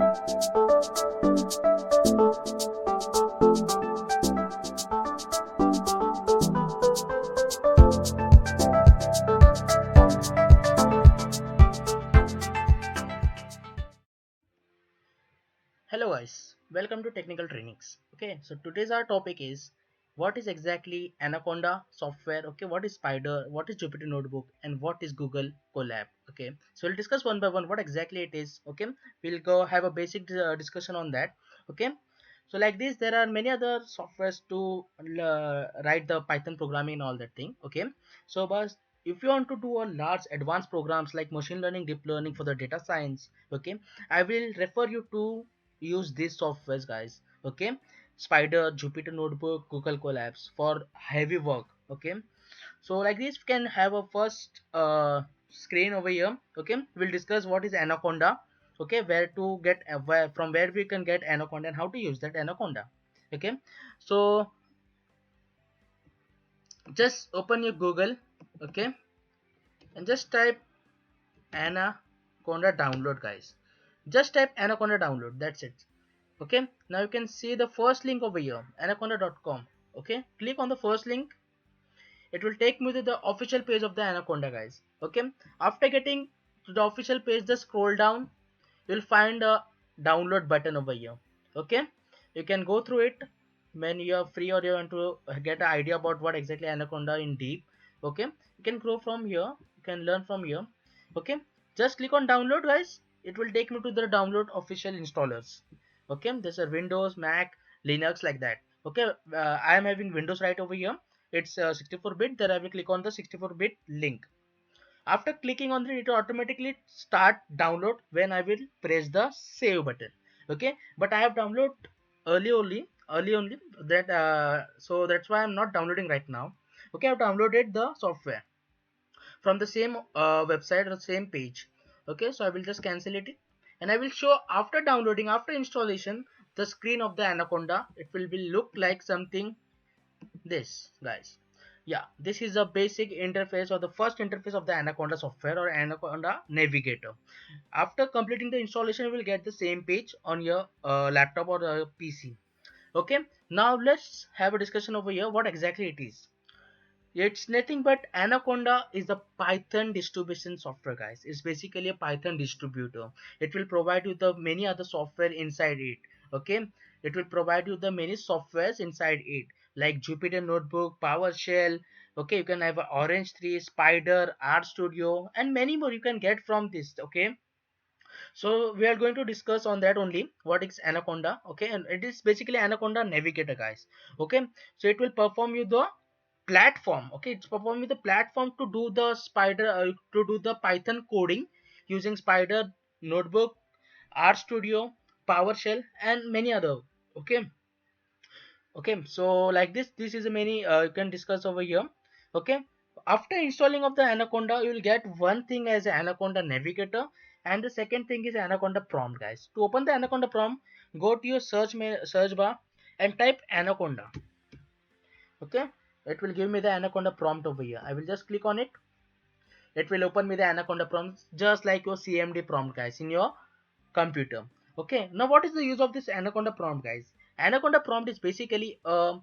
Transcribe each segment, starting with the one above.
Hello guys, welcome to Technical Trainings. Okay, so today's our topic is what is exactly Anaconda software, okay, what is Spider, what is Jupyter Notebook, and what is Google Colab. Okay, so we'll discuss one by one what exactly it is. Okay, we'll go have a basic discussion on that. Okay, so like this there are many other softwares to write the Python programming and all that thing. Okay, so but if you want to do a large advanced programs like machine learning, deep learning for the data science, okay, I will refer you to use these softwares guys. Okay, Spider, Jupyter Notebook, Google Colabs for heavy work. Okay, so like this we can have a first screen over here. Okay, we'll discuss what is Anaconda. Okay, where to get from where we can get Anaconda and how to use that Anaconda. Okay, so just open your Google. Okay, and just type Anaconda download guys. Just type Anaconda download, that's it. Okay, now you can see the first link over here, anaconda.com. Okay, click on the first link. It will take me to the official page of the Anaconda guys. Okay, after getting to the official page, just scroll down. You'll find a download button over here. Okay, you can go through it when you are free or you want to get an idea about what exactly Anaconda in deep. Okay, you can grow from here, you can learn from here. Okay, just click on download guys. It will take me to the download official installers. Okay, there's a Windows, Mac, Linux, like that. Okay, I am having Windows right over here. It's 64-bit. There I will click on the 64-bit link. After clicking on it, it will automatically start download when I will press the save button. Okay, but I have download early only that so that's why I'm not downloading right now. Okay, I've downloaded the software from the same website or the same page. Okay, so I will just cancel it and I will show after downloading, after installation, the screen of the Anaconda. It will be look like something this guys. Yeah, this is a basic interface or the first interface of the Anaconda software or Anaconda navigator. After completing the installation, you will get the same page on your laptop or PC. Okay, now let's have a discussion over here what exactly it is. It's nothing but Anaconda is a Python distribution software guys. It's basically a Python distributor. It will provide you the many other software inside it. Okay, it will provide you the many softwares inside it like Jupyter Notebook, PowerShell. Okay, you can have a Orange 3, Spider, RStudio, and many more you can get from this. Okay, so we are going to discuss on that only what is Anaconda. Okay, and it is basically Anaconda navigator guys. Okay, so it will perform you the platform. Okay, it's performing the platform to do the Spider to do the Python coding using Spider, Notebook, RStudio, PowerShell, and many other. Okay, okay, so like this is a many you can discuss over here. Okay, after installing of the Anaconda, you will get one thing as Anaconda navigator, and the second thing is Anaconda prompt guys. To open the Anaconda prompt, go to your search bar and type Anaconda. Okay, it will give me the Anaconda prompt over here. I will just click on it. It will open me the Anaconda prompt just like your CMD prompt guys in your computer. Okay, now what is the use of this Anaconda prompt guys? Anaconda prompt is basically a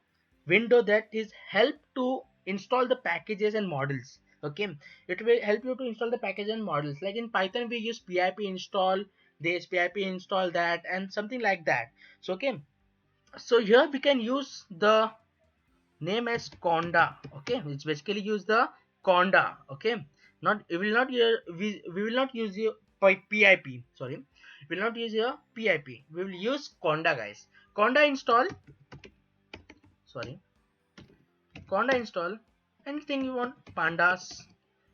window that is help to install the packages and models. Okay, it will help you to install the package and models. Like in Python we use pip install this, pip install that, and something like that. So okay, so here we can use the name as conda. Okay, it's basically use the conda. Okay, not we will not we will not use your pip. Sorry, we will not use your pip. We will use conda guys. Conda install. Sorry, conda install anything you want. Pandas,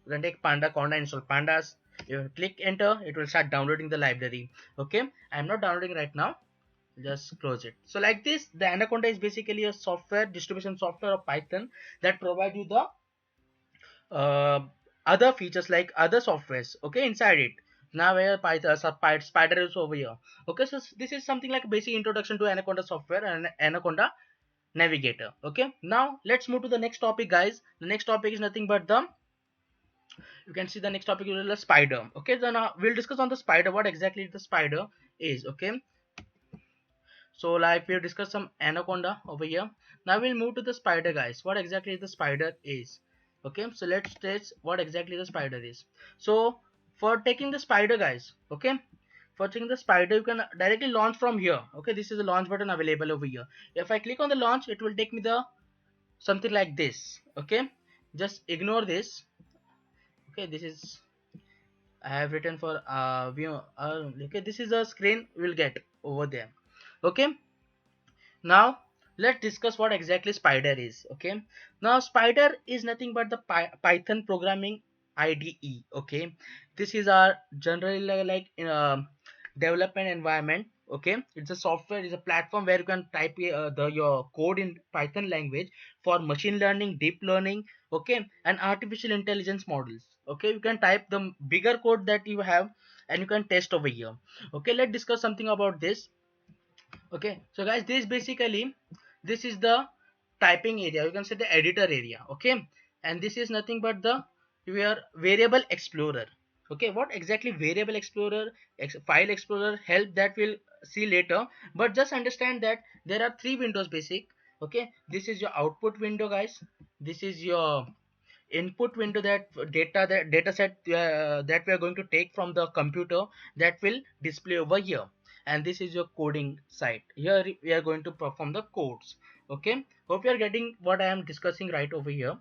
you can take panda, conda install pandas. You click enter, it will start downloading the library. Okay, I'm not downloading right now, just close it. So like this, the Anaconda is basically a software distribution software of Python that provide you the uh, other features like other softwares. Okay, inside it. Now where Python Spider is over here. Okay, so this is something like a basic introduction to Anaconda software and Anaconda navigator. Okay, now let's move to the next topic guys. The next topic is nothing but the You can see the next topic is the spider. Okay, then we'll discuss on the spider, what exactly the spider is. Okay, so like we've discussed some anaconda over here. Now we'll move to the spider, guys. What exactly the spider is. Okay, so let's test what exactly the spider is. So for taking the spider, guys, okay, for taking the spider, you can directly launch from here. Okay, this is the launch button available over here. If I click on the launch, it will take me the something like this. Okay, just ignore this. Okay, this is I have written for view. Okay, this is a screen we'll get over there. Okay, now let's discuss what exactly spider is. Okay, now spider is nothing but the python programming IDE. Okay, this is our generally like in a development environment. Okay, it's a software, it's a platform where you can type your code in python language for machine learning, deep learning, okay, and artificial intelligence models. Okay, you can type the bigger code that you have and you can test over here. Okay, let's discuss something about this. Okay, so guys, this is the typing area, you can say the editor area. Okay, and this is nothing but the your variable explorer. Okay, what exactly variable explorer, file explorer help, that we'll see later, but just understand that there are three windows basic. Okay, this is your output window, guys. This is your input window, that data set that we are going to take from the computer, that will display over here. And this is your coding site, here we are going to perform the codes. Okay, hope you are getting what I am discussing right over here.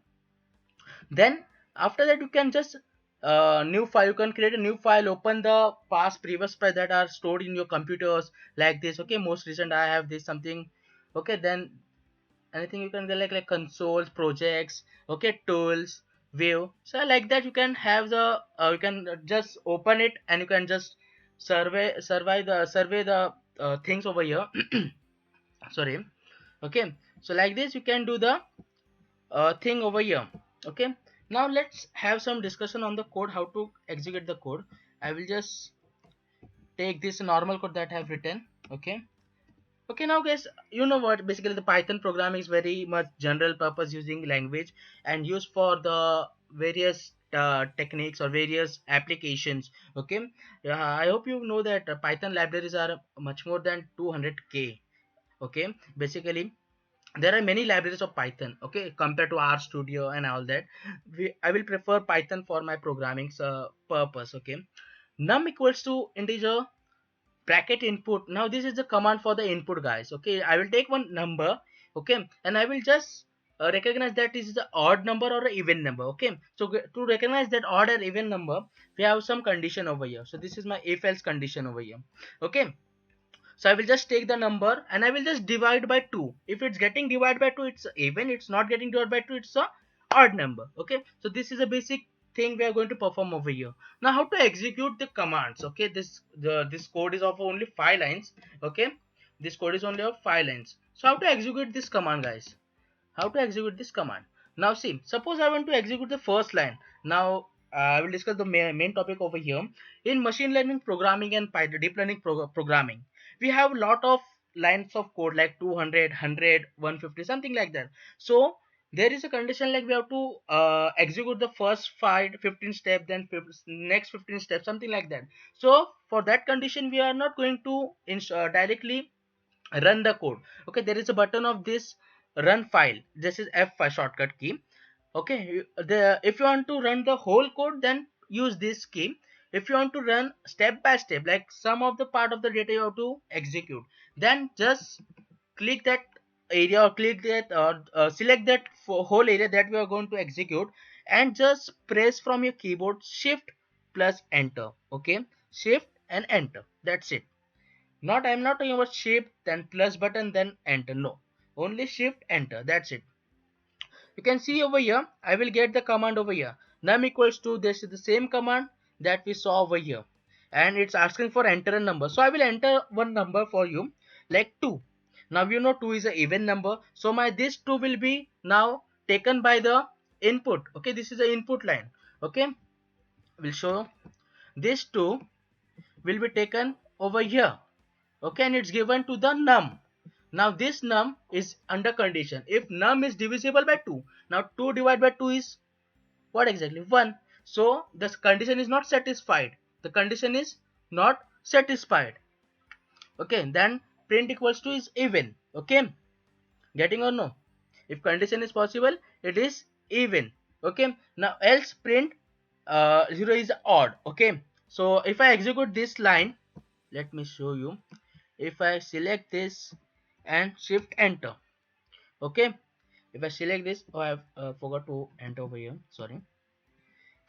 Then after that, you can just new file, you can create a new file, open the past previous file that are stored in your computers like this. Okay, most recent I have this something. Okay, then anything you can get like consoles, projects, okay, tools, view. So like that you can have the you can just open it and you can just survey the things over here. Sorry. Okay, so like this you can do the thing over here. Okay, now let's have some discussion on the code, how to execute the code. I will just take this normal code that I have written. Okay, okay, now guys, you know what, basically the python programming is very much general purpose using language and used for the various techniques or various applications. Okay, I hope you know that python libraries are much more than 200k. Okay, basically there are many libraries of python, okay, compared to RStudio and all that. I will prefer python for my programming purpose. Okay, num equals to integer bracket input. Now this is the command for the input, guys. Okay, I will take one number. Okay, and I will just recognize that is the odd number or an even number. Okay, so to recognize that odd or even number, we have some condition over here. So this is my if else condition over here. Okay, so I will just take the number and I will just divide by 2. If it's getting divided by 2, it's even. It's not getting divided by 2, it's a odd number. Okay, so this is a basic thing we are going to perform over here. Now how to execute the commands. Okay, this code is of only 5 lines. Okay, this code is only of 5 lines. So how to execute this command, guys? How to execute this command? Now see, suppose I want to execute the first line. Now I will discuss the main topic over here. In machine learning programming and deep learning programming, we have a lot of lines of code like 200, 100, 150, something like that. So there is a condition like we have to execute the first 15 step, then next 15 steps, something like that. So for that condition, we are not going to directly run the code. Okay, there is a button of this run file. This is F5 shortcut key. Okay, if you want to run the whole code, then use this key. If you want to run step by step, like some of the part of the data you have to execute, then just click that area or click that or select that whole area that we are going to execute, and just press from your keyboard shift plus enter. Okay, shift and enter, that's it. Not, I'm not talking about shift then plus button then enter, no, only shift enter, that's it. You can see over here, I will get the command over here, num equals to, this is the same command that we saw over here, and it's asking for enter a number. So I will enter one number for you, like 2. Now you know 2 is an even number, so my this 2 will be now taken by the input. Okay, this is the input line. Okay, will show this 2 will be taken over here. Okay, and it's given to the num. Now this num is under condition, if num is divisible by 2. Now 2 divided by 2 is what exactly? 1. So the condition is not satisfied. The condition is not satisfied. Okay, then print equals to is even. Okay, getting or no? If condition is possible, it is even. Okay, now else print 0 is odd. Okay, so if I execute this line, let me show you. If I select this and shift enter, okay, if I select this, oh, I have forgot to enter over here, sorry.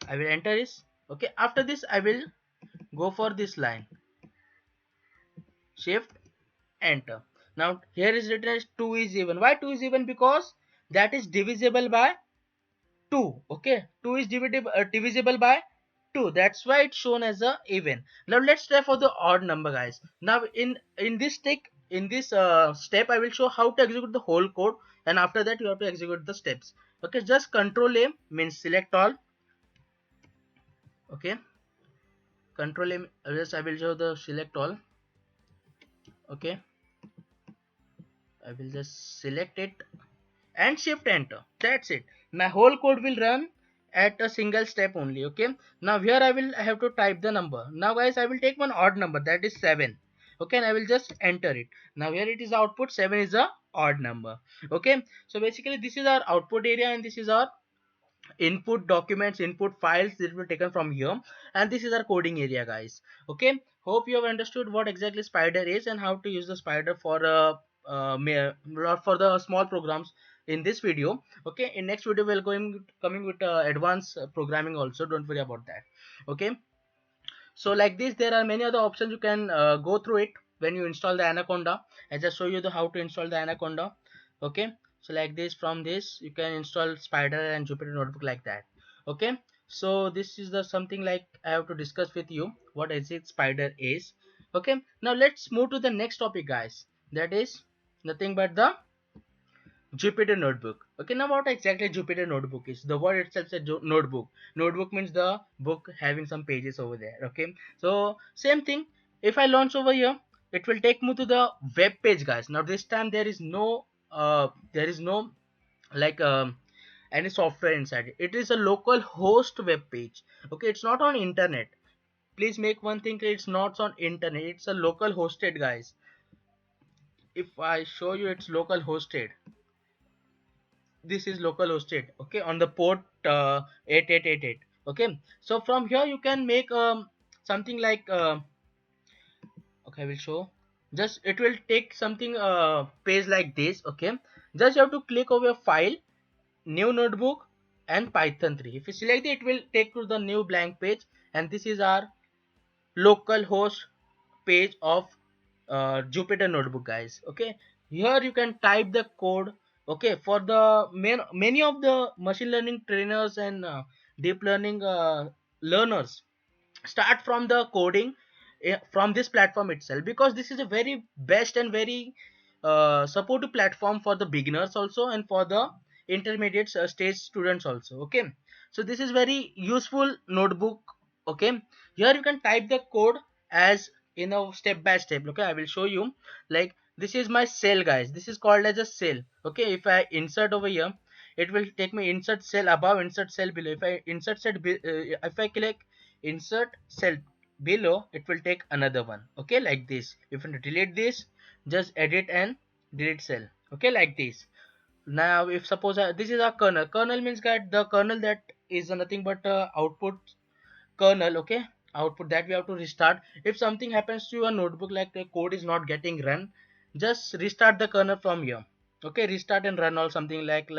I will enter this. Okay, after this I will go for this line, shift enter. Now here is written as 2 is even. Why 2 is even? Because that is divisible by 2. Okay, 2 is divisible by 2. That's why it's shown as a even. Now let's try for the odd number, guys. Now in this step I will show how to execute the whole code, and after that you have to execute the steps. Okay, just control A means select all. Okay, control A, yes, I will show the select all. Okay, I will just select it and shift enter. That's it. My whole code will run at a single step only. Okay, now here I have to type the number. Now guys, I will take one odd number, that is 7. Okay, and I will just enter it. Now here it is output, 7 is a odd number. Okay, so basically this is our output area and this is our input documents, input files that were taken from here, and this is our coding area, guys. Okay, hope you have understood what exactly spider is and how to use the spider for for the small programs in this video. Okay, in next video we'll coming with advanced programming also, don't worry about that. Okay, so like this there are many other options, you can go through it when you install the Anaconda. I just show you the how to install the Anaconda. Okay, so like this, from this you can install spider and Jupyter notebook like that. Okay, so this is the something like I have to discuss with you what exact spider is. Okay, now let's move to the next topic, guys. That is nothing but the Jupyter Notebook. Okay, now what exactly Jupyter Notebook is? The word itself says notebook. Notebook means the book having some pages over there. Okay, so same thing. If I launch over here, it will take me to the web page, guys. Now this time there is no like any software inside it. It is a local host web page. Okay, it's not on internet. Please make one thing clear, it's not on internet. It's a local hosted, guys. If I show you, it's local hosted. This is local hosted, okay, on the port 8888. Okay, so from here you can make something like okay, I will show. Just it will take something page like this. Okay, just you have to click over your file, new notebook, and Python 3. If you select it, it will take to the new blank page, and this is our local host page of Jupyter notebook, guys. Okay, here you can type the code. Okay, for the many of the machine learning trainers and deep learning learners start from the coding from this platform itself, because this is a very best and very supportive platform for the beginners also and for the intermediate stage students also. Okay, so this is very useful notebook. Okay, here you can type the code as step by step. Okay, I will show you. Like this is my cell, guys. This is called as a cell. Okay, if I insert over here, it will take me insert cell above, insert cell below. If I insert cell if I click insert cell below, it will take another one. Okay, like this. If you delete this, just edit and delete cell. Okay, like this. Now if suppose this is a kernel means that the kernel that is nothing but output kernel. Okay, output that we have to restart. If something happens to your notebook, like the code is not getting run, just restart the kernel from here. Okay, restart and run or something like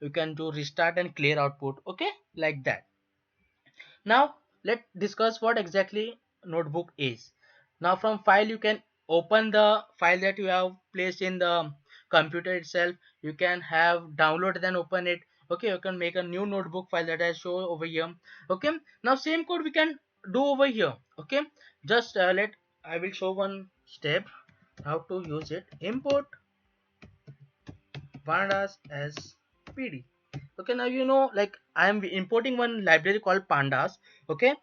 you can do restart and clear output. Okay, like that. Now let's discuss what exactly notebook is. Now from file you can open the file that you have placed in the computer itself. You can have download then open it. Okay, you can make a new notebook file that I show over here. Okay, now same code we can do over here. Okay, just let I will show one step how to use it. Import pandas as pd. Okay, now like I am importing one library called pandas. Okay,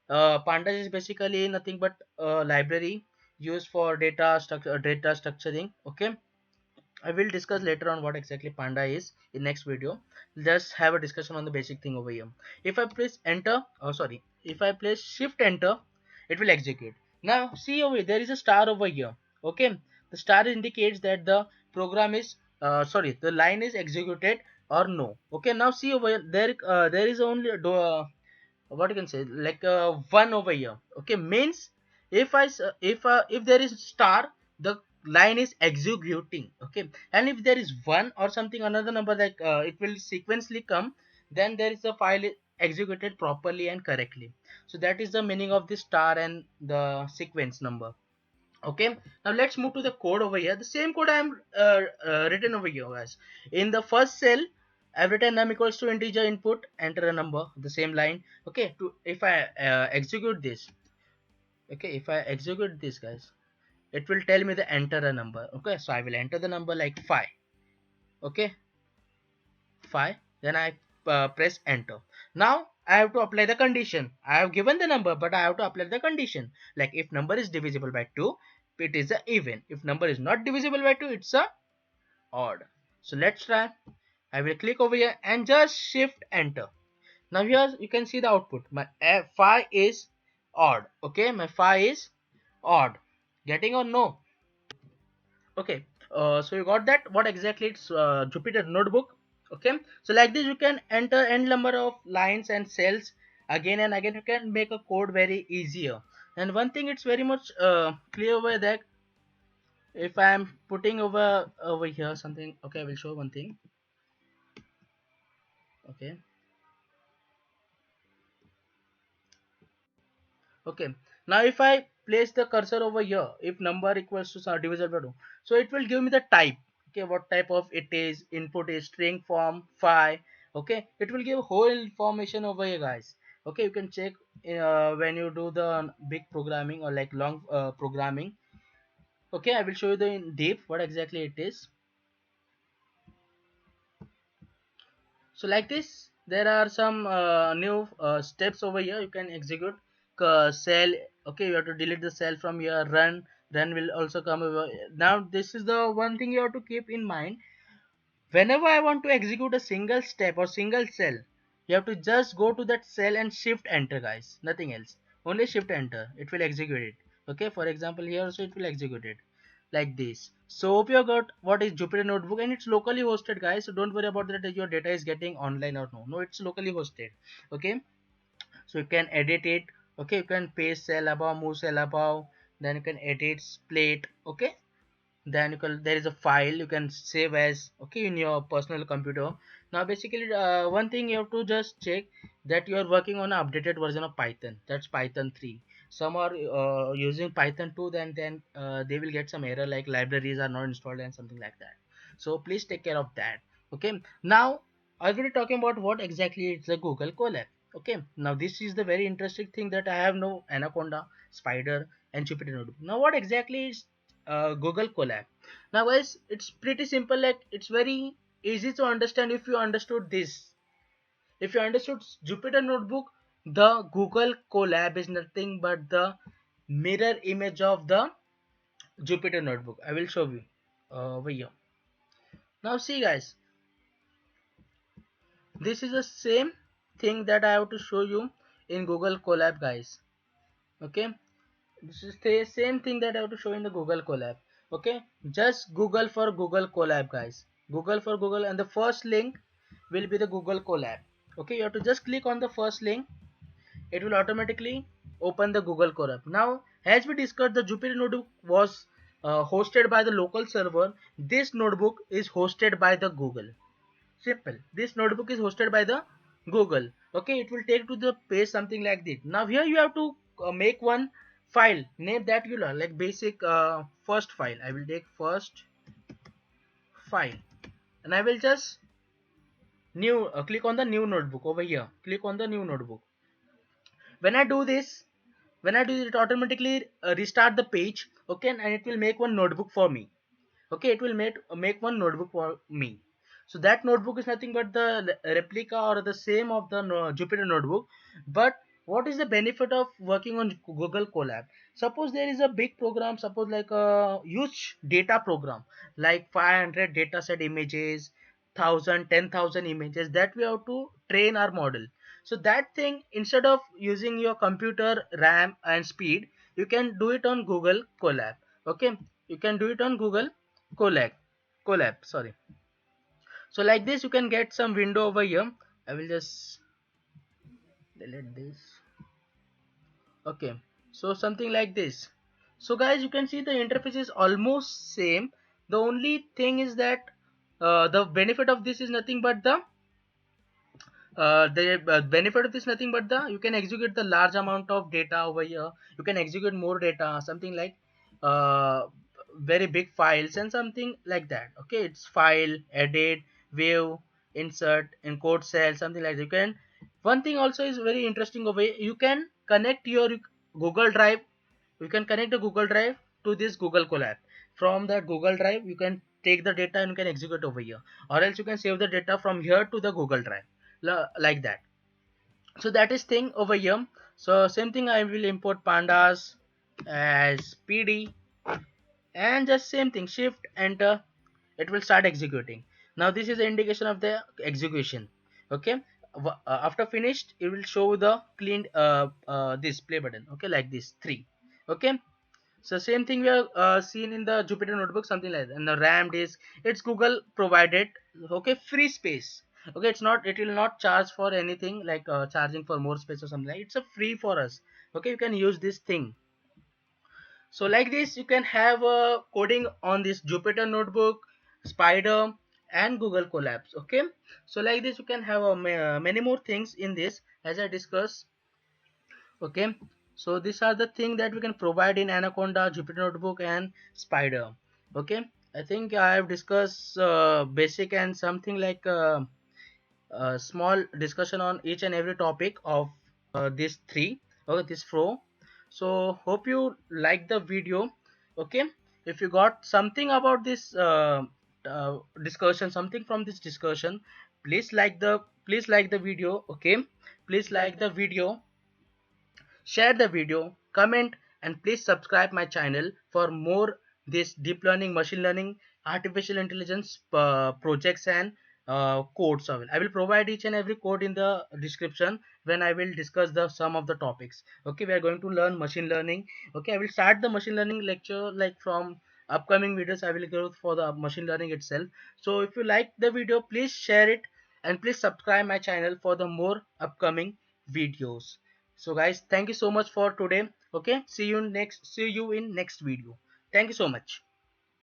pandas is basically nothing but a library used for data structuring. Okay, I will discuss later on what exactly panda is in next video. Just have a discussion on the basic thing over here. If I press enter, oh sorry, if I press shift enter, it will execute. Now see over here, there is a star over here. Okay, the star indicates that the program is sorry, the line is executed or no. Okay, now see over here, there is only what you can say like one over here. Okay, means if there is star, the line is executing. Okay, and if there is one or something another number, like it will sequentially come, then there is a file executed properly and correctly. So that is the meaning of the star and the sequence number. Okay, now let's move to the code over here. The same code I am written over here, guys. In the first cell, I've written num equals to integer input, enter a number, the same line. Okay, to if I execute this, okay, if I execute this, guys, it will tell me the enter a number. Okay, so I will enter the number like 5. Okay, 5, then I press enter. Now I have to apply the condition. I have given the number, but I have to apply the condition. Like if number is divisible by 2, it is a even. If number is not divisible by 2, it's a odd. So let's try. I will click over here and just shift enter. Now here you can see the output. My phi is odd. Okay, my phi is odd. Getting or no? Okay, so you got that. What exactly it's Jupyter notebook. Okay, so like this you can enter n number of lines and cells again and again. You can make a code very easier. And one thing it's very much clear over that if I am putting over here something. Okay, I will show one thing. Okay, okay, now if I place the cursor over here, if number equals to divisible by 2, so it will give me the type. Okay, what type of it is, input is string form phi. Okay, it will give whole information over here, guys. Okay, you can check when you do the big programming or like long programming. Okay, I will show you the in deep what exactly it is. So like this there are some new steps over here. You can execute cell. Okay, you have to delete the cell from here. Run will also come over. Now this is the one thing you have to keep in mind. Whenever I want to execute a single step or single cell, you have to just go to that cell and shift enter, guys. Nothing else, only shift enter, it will execute it. Okay, for example here also it will execute it like this. So hope you got what is Jupyter notebook, and it's locally hosted, guys. So don't worry about that your data is getting online or no. It's locally hosted. Okay, so you can edit it. Okay, you can paste cell above, move cell above, then you can edit, split. Okay, then you can, there is a file you can save as, okay, in your personal computer. Now basically one thing you have to just check that you are working on an updated version of Python, that's Python 3. Some are using Python 2, then they will get some error like libraries are not installed and something like that. So please take care of that. Okay, now I will be talking about what exactly is the Google Colab. Okay, now this is the very interesting thing that I have no Anaconda, Spider and Jupyter notebook. Now what exactly is Google Colab? Now guys, it's pretty simple. Like it's very easy to understand if you understood this. If you understood Jupyter notebook, the Google Colab is nothing but the mirror image of the Jupyter notebook. I will show you over here. Now see guys, this is the same thing that I have to show you in Google Colab, guys. Okay, this is the same thing that I have to show in the Google Colab. Okay, just Google for Google Colab, guys. Google for Google, and the first link will be the Google Colab. Okay, you have to just click on the first link. It will automatically open the Google Colab. Now, as we discussed, the Jupyter notebook was hosted by the local server. This notebook is hosted by the Google. Simple. This notebook is hosted by the Google. Okay, it will take to the page something like this. Now here you have to make one file, name that you learn, like basic first file. I will take first file and I will just new click on the new notebook over here. Click on the new notebook. When I do this, it automatically restart the page. Okay, and it will make one notebook for me. Okay, it will make one notebook for me. So that notebook is nothing but the replica or the same of the Jupyter notebook. But what is the benefit of working on Google Colab? Suppose there is a big program, suppose like a huge data program, like 500 data set images, 1000, 10,000 images that we have to train our model. So that thing, instead of using your computer RAM and speed, you can do it on Google Colab. Okay, you can do it on Google Colab. Colab, sorry. So like this, you can get some window over here. I will just delete this. Okay, so something like this. So guys, you can see the interface is almost same. The only thing is that the benefit of this is nothing but the benefit of this nothing but the you can execute the large amount of data over here. You can execute more data, something like uh, very big files and something like that. Okay, it's file, edit, view, insert, encode cell, something like that. You can, one thing also is very interesting over here. You can connect your Google Drive. You can connect the Google Drive to this Google Colab. From that Google Drive, you can take the data and you can execute over here, or else you can save the data from here to the Google Drive, like that. So that is thing over here. So same thing, I will import pandas as PD, and just same thing, shift enter, it will start executing. Now this is the indication of the execution. Okay, after finished it will show the cleaned this play button. Okay, like this three. Okay, so same thing we have seen in the Jupyter notebook, something like that. And the RAM disk, it's Google provided. Okay, free space. Okay, it's not, it will not charge for anything like charging for more space or something like. It's a free for us. Okay, you can use this thing. So like this, you can have a coding on this Jupyter notebook, Spider, and Google Colabs. Okay, so like this, you can have many more things in this as I discussed. Okay, so these are the things that we can provide in Anaconda, Jupyter notebook, and Spider. Okay, I think I have discussed basic and something like a small discussion on each and every topic of these three, or this four. So hope you like the video. Okay, if you got something about this discussion, something from this discussion, please like the video. Okay, please like the video, share the video, comment, and please subscribe my channel for more this deep learning, machine learning, artificial intelligence projects and codes. I will provide each and every code in the description when I will discuss the some of the topics. Okay, we are going to learn machine learning. Okay, I will start the machine learning lecture like from upcoming videos. I will go for the machine learning itself. So if you like the video, please share it and please subscribe my channel for the more upcoming videos. So guys, thank you so much for today. Okay, see you in next video. Thank you so much.